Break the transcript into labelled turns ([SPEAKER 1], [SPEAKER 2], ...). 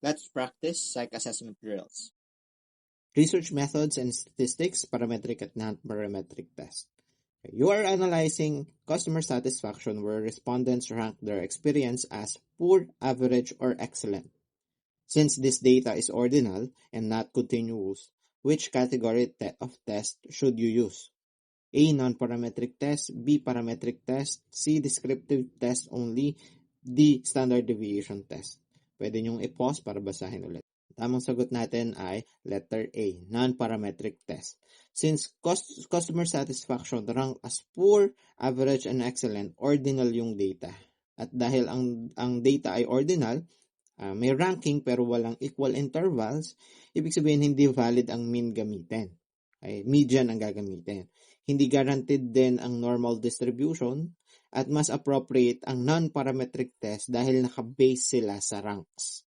[SPEAKER 1] Let's practice psych assessment drills.
[SPEAKER 2] Research methods and statistics, parametric at non-parametric test. You are analyzing customer satisfaction where respondents rank their experience as poor, average, or excellent. Since this data is ordinal and not continuous, which category of test should you use? A. Non-parametric test, B. Parametric test, C. Descriptive test only, D. Standard deviation test. Pwede nyong i-pause para basahin ulit. Tamang sagot natin ay letter A, non-parametric test. Since customer satisfaction rank as poor, average, and excellent, ordinal yung data. At dahil ang data ay ordinal, may ranking pero walang equal intervals, ibig sabihin hindi valid ang mean gamitin. Okay? Median ang gagamitin. Hindi guaranteed din ang normal distribution at mas appropriate ang non-parametric test dahil naka-base sila sa ranks.